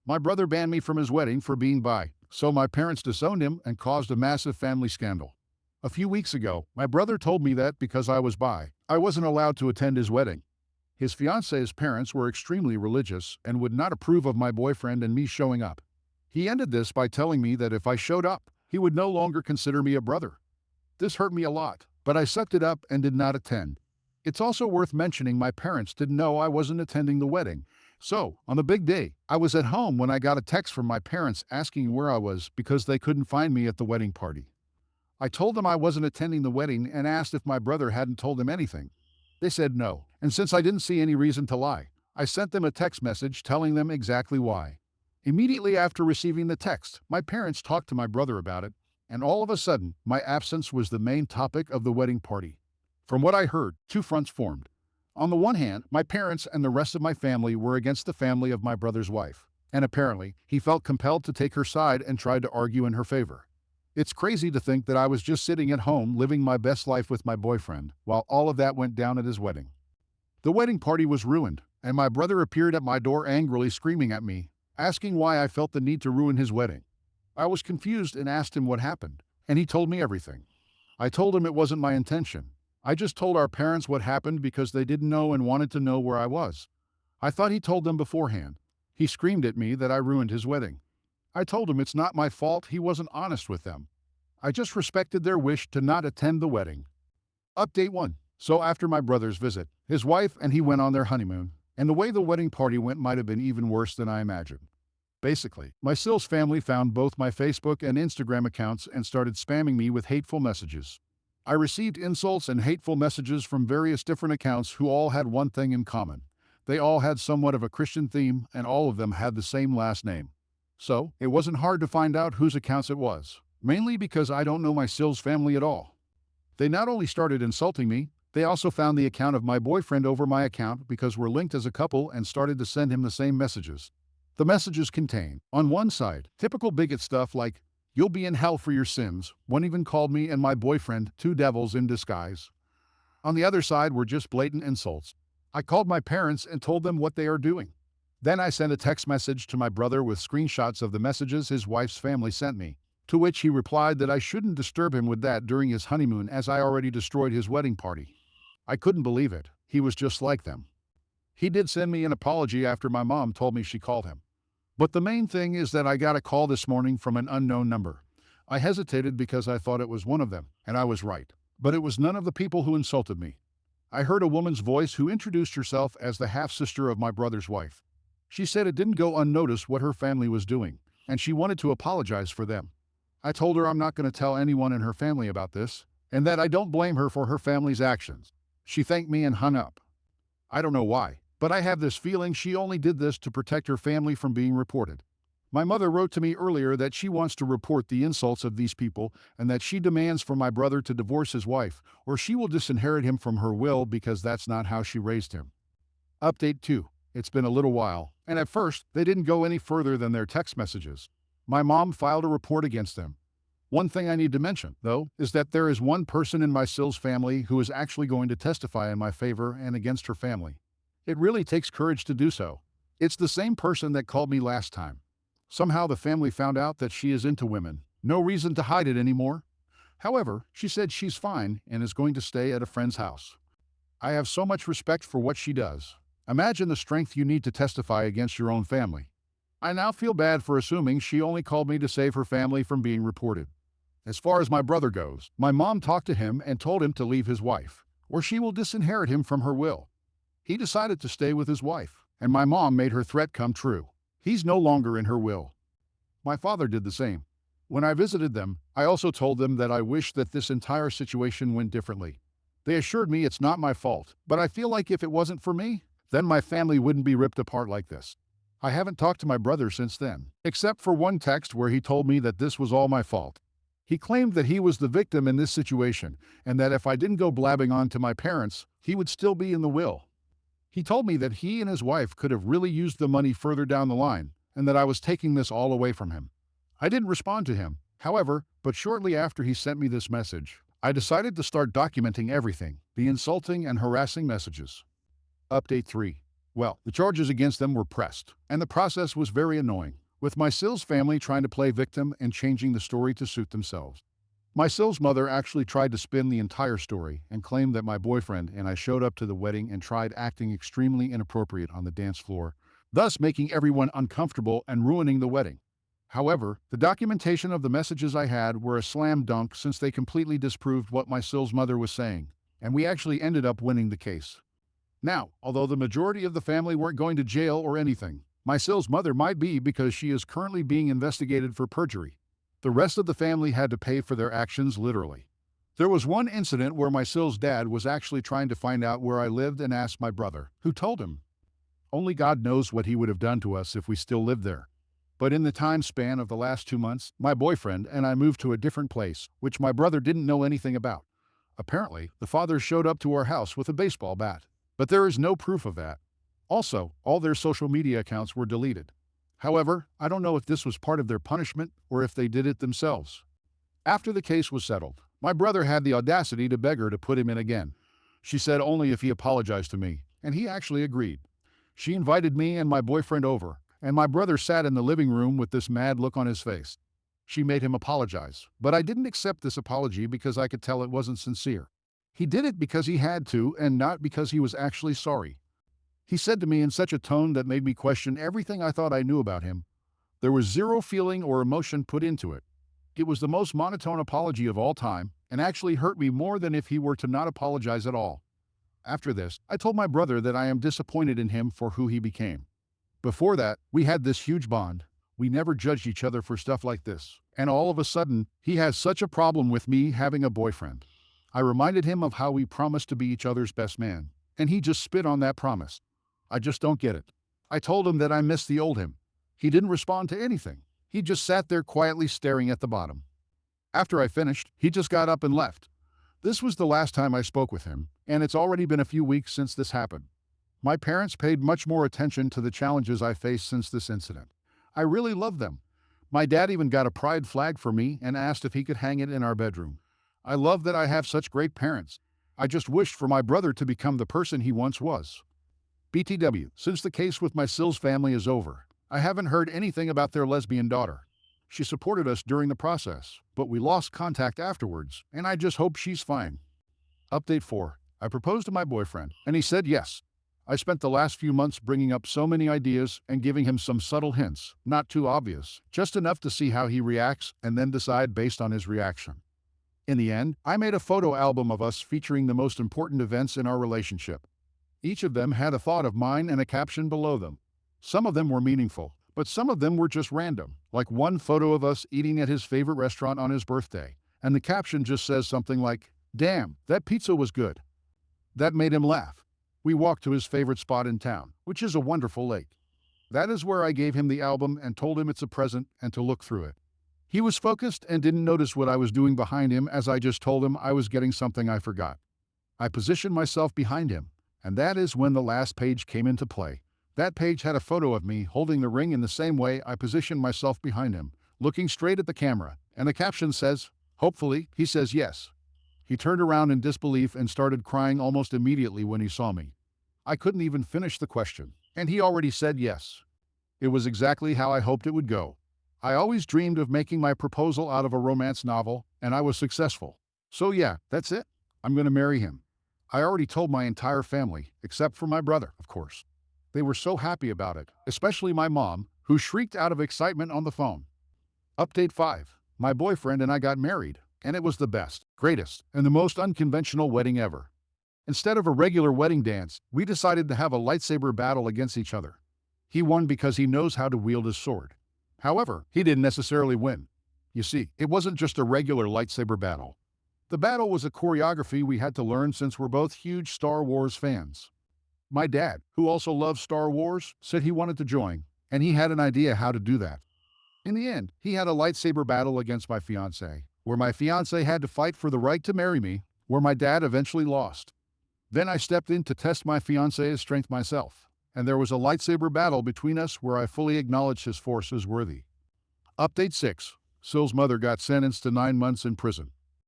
My brother banned me from his wedding for being bi, so my parents disowned him and caused a massive family scandal. A few weeks ago, my brother told me that because I was bi, I wasn't allowed to attend his wedding. His fiance's parents were extremely religious and would not approve of my boyfriend and me showing up. He ended this by telling me that if I showed up, he would no longer consider me a brother. This hurt me a lot, but I sucked it up and did not attend. It's also worth mentioning my parents didn't know I wasn't attending the wedding. So, on the big day, I was at home when I got a text from my parents asking where I was because they couldn't find me at the wedding party. I told them I wasn't attending the wedding and asked if my brother hadn't told them anything. They said no, and since I didn't see any reason to lie, I sent them a text message telling them exactly why. Immediately after receiving the text, my parents talked to my brother about it, and all of a sudden, my absence was the main topic of the wedding party. From what I heard, two fronts formed. On the one hand, my parents and the rest of my family were against the family of my brother's wife, and apparently, he felt compelled to take her side and tried to argue in her favor. It's crazy to think that I was just sitting at home living my best life with my boyfriend, while all of that went down at his wedding. The wedding party was ruined, and my brother appeared at my door angrily screaming at me, asking why I felt the need to ruin his wedding. I was confused and asked him what happened, and he told me everything. I told him it wasn't my intention. I just told our parents what happened because they didn't know and wanted to know where I was. I thought he told them beforehand. He screamed at me that I ruined his wedding. I told him it's not my fault he wasn't honest with them. I just respected their wish to not attend the wedding. Update 1. So after my brother's visit, his wife and he went on their honeymoon, and the way the wedding party went might have been even worse than I imagined. Basically, my Sills family found both my Facebook and Instagram accounts and started spamming me with hateful messages. I received insults and hateful messages from various different accounts who all had one thing in common. They all had somewhat of a Christian theme, and all of them had the same last name. So, it wasn't hard to find out whose accounts it was, mainly because I don't know my Sills family at all. They not only started insulting me, they also found the account of my boyfriend over my account because we're linked as a couple and started to send him the same messages. The messages contain, on one side, typical bigot stuff like, "You'll be in hell for your sins." One even called me and my boyfriend two devils in disguise. On the other side were just blatant insults. I called my parents and told them what they are doing. Then I sent a text message to my brother with screenshots of the messages his wife's family sent me, to which he replied that I shouldn't disturb him with that during his honeymoon as I already destroyed his wedding party. I couldn't believe it. He was just like them. He did send me an apology after my mom told me she called him. But the main thing is that I got a call this morning from an unknown number. I hesitated because I thought it was one of them, and I was right. But it was none of the people who insulted me. I heard a woman's voice who introduced herself as the half-sister of my brother's wife. She said it didn't go unnoticed what her family was doing, and she wanted to apologize for them. I told her I'm not going to tell anyone in her family about this, and that I don't blame her for her family's actions. She thanked me and hung up. I don't know why, but I have this feeling she only did this to protect her family from being reported. My mother wrote to me earlier that she wants to report the insults of these people and that she demands for my brother to divorce his wife, or she will disinherit him from her will because that's not how she raised him. Update 2. It's been a little while, and at first, they didn't go any further than their text messages. My mom filed a report against them. One thing I need to mention, though, is that there is one person in my Sills family who is actually going to testify in my favor and against her family. It really takes courage to do so. It's the same person that called me last time. Somehow the family found out that she is into women. No reason to hide it anymore. However, she said she's fine and is going to stay at a friend's house. I have so much respect for what she does. Imagine the strength you need to testify against your own family. I now feel bad for assuming she only called me to save her family from being reported. As far as my brother goes, my mom talked to him and told him to leave his wife, or she will disinherit him from her will. He decided to stay with his wife, and my mom made her threat come true. He's no longer in her will. My father did the same. When I visited them, I also told them that I wish that this entire situation went differently. They assured me it's not my fault, but I feel like if it wasn't for me, then my family wouldn't be ripped apart like this. I haven't talked to my brother since then, except for one text where he told me that this was all my fault. He claimed that he was the victim in this situation, and that if I didn't go blabbing on to my parents, he would still be in the will. He told me that he and his wife could have really used the money further down the line, and that I was taking this all away from him. I didn't respond to him, however, but shortly after he sent me this message, I decided to start documenting everything, the insulting and harassing messages. Update 3. Well, the charges against them were pressed, and the process was very annoying, with my Sills family trying to play victim and changing the story to suit themselves. My Sills mother actually tried to spin the entire story and claimed that my boyfriend and I showed up to the wedding and tried acting extremely inappropriate on the dance floor, thus making everyone uncomfortable and ruining the wedding. However, the documentation of the messages I had were a slam dunk since they completely disproved what my Sills mother was saying, and we actually ended up winning the case. Now, although the majority of the family weren't going to jail or anything, my Sills mother might be because she is currently being investigated for perjury. The rest of the family had to pay for their actions literally. There was one incident where my Sills dad was actually trying to find out where I lived and asked my brother, who told him. Only God knows what he would have done to us if we still lived there. But in the time span of the last 2 months, my boyfriend and I moved to a different place, which my brother didn't know anything about. Apparently, the father showed up to our house with a baseball bat. But there is no proof of that. Also, all their social media accounts were deleted. However, I don't know if this was part of their punishment or if they did it themselves. After the case was settled, my brother had the audacity to beg her to put him in again. She said only if he apologized to me, and he actually agreed. She invited me and my boyfriend over, and my brother sat in the living room with this mad look on his face. She made him apologize, but I didn't accept this apology because I could tell it wasn't sincere. He did it because he had to and not because he was actually sorry. He said to me in such a tone that made me question everything I thought I knew about him. There was zero feeling or emotion put into it. It was the most monotone apology of all time and actually hurt me more than if he were to not apologize at all. After this, I told my brother that I am disappointed in him for who he became. Before that, we had this huge bond. We never judged each other for stuff like this. And all of a sudden, he has such a problem with me having a boyfriend. I reminded him of how we promised to be each other's best man, and he just spit on that promise. I just don't get it. I told him that I missed the old him. He didn't respond to anything. He just sat there quietly staring at the bottom. After I finished, he just got up and left. This was the last time I spoke with him, and it's already been a few weeks since this happened. My parents paid much more attention to the challenges I faced since this incident. I really love them. My dad even got a pride flag for me and asked if he could hang it in our bedroom. I love that I have such great parents. I just wished for my brother to become the person he once was. BTW, since the case with my Sills family is over, I haven't heard anything about their lesbian daughter. She supported us during the process, but we lost contact afterwards, and I just hope she's fine. Update 4. I proposed to my boyfriend, and he said yes. I spent the last few months bringing up so many ideas and giving him some subtle hints, not too obvious, just enough to see how he reacts and then decide based on his reaction. In the end, I made a photo album of us featuring the most important events in our relationship. Each of them had a thought of mine and a caption below them. Some of them were meaningful, but some of them were just random, like one photo of us eating at his favorite restaurant on his birthday, and the caption just says something like, "Damn, that pizza was good." That made him laugh. We walked to his favorite spot in town, which is a wonderful lake. That is where I gave him the album and told him it's a present and to look through it. He was focused and didn't notice what I was doing behind him as I just told him I was getting something I forgot. I positioned myself behind him, and that is when the last page came into play. That page had a photo of me holding the ring in the same way I positioned myself behind him, looking straight at the camera, and the caption says, "Hopefully, he says yes." He turned around in disbelief and started crying almost immediately when he saw me. I couldn't even finish the question, and he already said yes. It was exactly how I hoped it would go. I always dreamed of making my proposal out of a romance novel, and I was successful. So yeah, that's it. I'm going to marry him. I already told my entire family, except for my brother, of course. They were so happy about it, especially my mom, who shrieked out of excitement on the phone. Update 5. My boyfriend and I got married, and it was the best, greatest, and the most unconventional wedding ever. Instead of a regular wedding dance, we decided to have a lightsaber battle against each other. He won because he knows how to wield his sword. However, he didn't necessarily win. You see, it wasn't just a regular lightsaber battle. The battle was a choreography we had to learn since we're both huge Star Wars fans. My dad, who also loves Star Wars, said he wanted to join, and he had an idea how to do that. In the end, he had a lightsaber battle against my fiancé, where my fiancé had to fight for the right to marry me, where my dad eventually lost. Then I stepped in to test my fiancé's strength myself, and there was a lightsaber battle between us where I fully acknowledged his force as worthy. Update 6. Sills' mother got sentenced to 9 months in prison.